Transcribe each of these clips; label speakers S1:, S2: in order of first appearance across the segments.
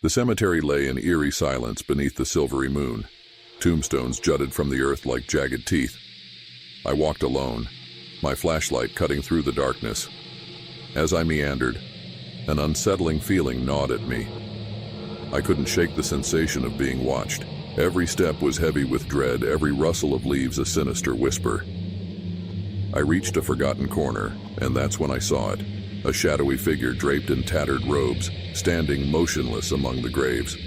S1: The cemetery lay in eerie silence beneath the silvery moon. Tombstones jutted from the earth like jagged teeth. I walked alone, my flashlight cutting through the darkness. As I meandered, an unsettling feeling gnawed at me. I couldn't shake the sensation of being watched. Every step was heavy with dread, every rustle of leaves a sinister whisper. I reached a forgotten corner, and that's when I saw it. A shadowy figure draped in tattered robes, standing motionless among the graves.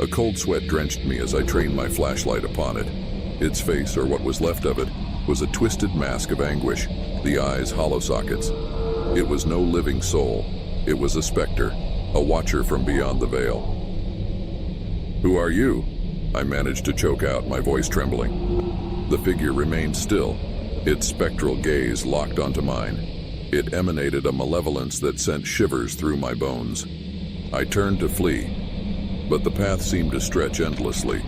S1: A cold sweat drenched me as I trained my flashlight upon it. Its face, or what was left of it, was a twisted mask of anguish, the eyes hollow sockets. It was no living soul. It was a specter, a watcher from beyond the veil. "Who are you?" I managed to choke out, my voice trembling. The figure remained still, its spectral gaze locked onto mine. It emanated a malevolence that sent shivers through my bones. I turned to flee, but the path seemed to stretch endlessly.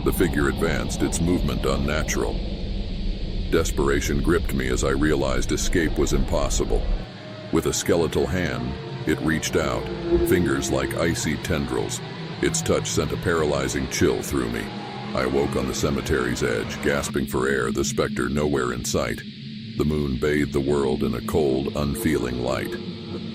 S1: The figure advanced, its movement unnatural. Desperation gripped me as I realized escape was impossible. With a skeletal hand, it reached out, fingers like icy tendrils. Its touch sent a paralyzing chill through me. I awoke on the cemetery's edge, gasping for air, the specter nowhere in sight. The moon bathed the world in a cold, unfeeling light.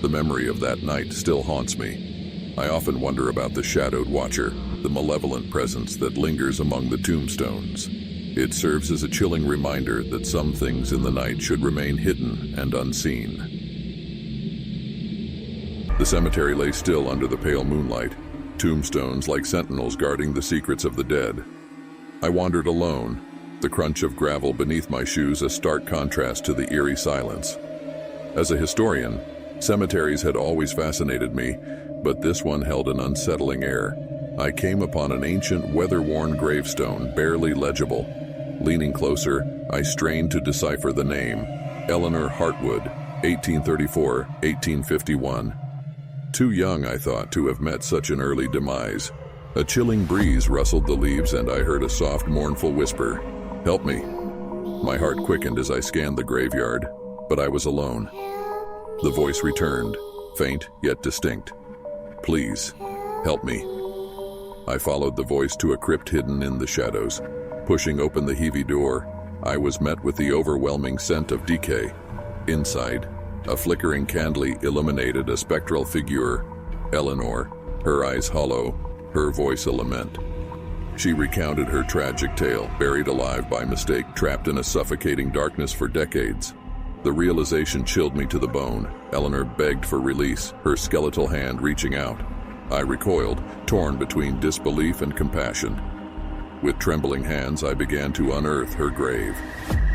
S1: The memory of that night still haunts me. I often wonder about the shadowed watcher, the malevolent presence that lingers among the tombstones. It serves as a chilling reminder that some things in the night should remain hidden and unseen. The cemetery lay still under the pale moonlight, tombstones like sentinels guarding the secrets of the dead. I wandered alone, the crunch of gravel beneath my shoes a stark contrast to the eerie silence. As a historian, cemeteries had always fascinated me, but this one held an unsettling air. I came upon an ancient, weather-worn gravestone, barely legible. Leaning closer, I strained to decipher the name: Eleanor Hartwood, 1834-1851. Too young, I thought, to have met such an early demise. A chilling breeze rustled the leaves, and I heard a soft, mournful whisper, "Help me." My heart quickened as I scanned the graveyard, but I was alone. The voice returned, faint yet distinct. "Please, help me." I followed the voice to a crypt hidden in the shadows. Pushing open the heavy door, I was met with the overwhelming scent of decay. Inside, a flickering candle illuminated a spectral figure, Eleanor, her eyes hollow, her voice a lament. She recounted her tragic tale, buried alive by mistake, trapped in a suffocating darkness for decades. The realization chilled me to the bone. Eleanor begged for release, her skeletal hand reaching out. I recoiled, torn between disbelief and compassion. With trembling hands, I began to unearth her grave.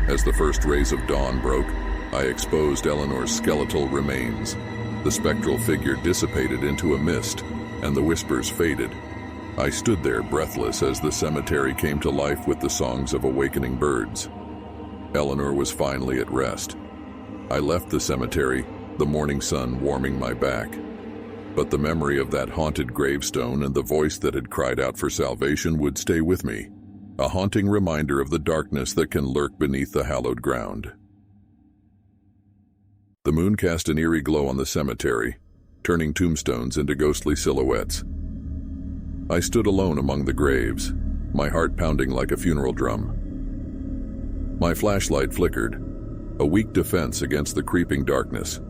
S1: As the first rays of dawn broke, I exposed Eleanor's skeletal remains. The spectral figure dissipated into a mist, and the whispers faded. I stood there breathless as the cemetery came to life with the songs of awakening birds. Eleanor was finally at rest. I left the cemetery, the morning sun warming my back. But the memory of that haunted gravestone and the voice that had cried out for salvation would stay with me, a haunting reminder of the darkness that can lurk beneath the hallowed ground. The moon cast an eerie glow on the cemetery, turning tombstones into ghostly silhouettes. I stood alone among the graves, my heart pounding like a funeral drum. My flashlight flickered, a weak defense against the creeping darkness.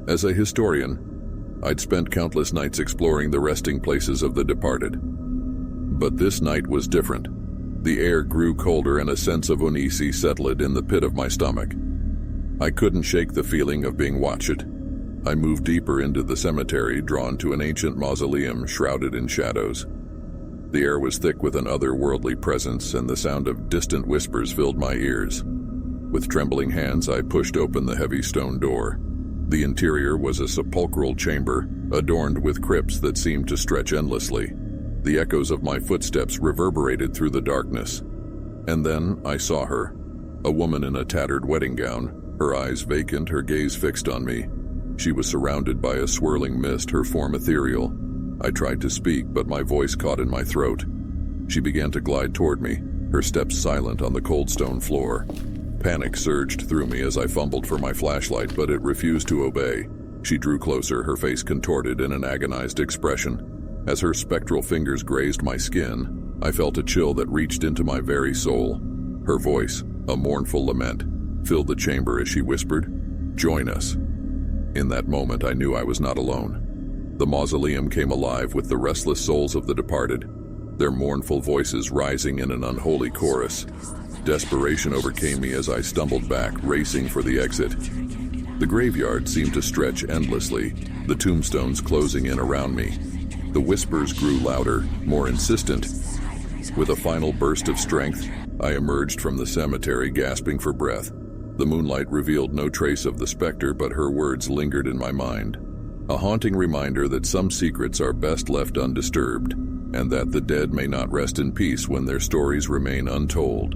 S1: As a historian, I'd spent countless nights exploring the resting places of the departed. But this night was different. The air grew colder and a sense of unease settled in the pit of my stomach. I couldn't shake the feeling of being watched. I moved deeper into the cemetery, drawn to an ancient mausoleum shrouded in shadows. The air was thick with an otherworldly presence, and the sound of distant whispers filled my ears. With trembling hands, I pushed open the heavy stone door. The interior was a sepulchral chamber, adorned with crypts that seemed to stretch endlessly. The echoes of my footsteps reverberated through the darkness. And then I saw her, a woman in a tattered wedding gown, her eyes vacant, her gaze fixed on me. She was surrounded by a swirling mist, her form ethereal. I tried to speak, but my voice caught in my throat. She began to glide toward me, her steps silent on the cold stone floor. Panic surged through me as I fumbled for my flashlight, but it refused to obey. She drew closer, her face contorted in an agonized expression. As her spectral fingers grazed my skin, I felt a chill that reached into my very soul. Her voice, a mournful lament, filled the chamber as she whispered, "Join us." In that moment, I knew I was not alone. The mausoleum came alive with the restless souls of the departed, their mournful voices rising in an unholy chorus. Desperation overcame me as I stumbled back, racing for the exit. The graveyard seemed to stretch endlessly, the tombstones closing in around me. The whispers grew louder, more insistent. With a final burst of strength, I emerged from the cemetery, gasping for breath. The moonlight revealed no trace of the specter, but her words lingered in my mind. A haunting reminder that some secrets are best left undisturbed, and that the dead may not rest in peace when their stories remain untold.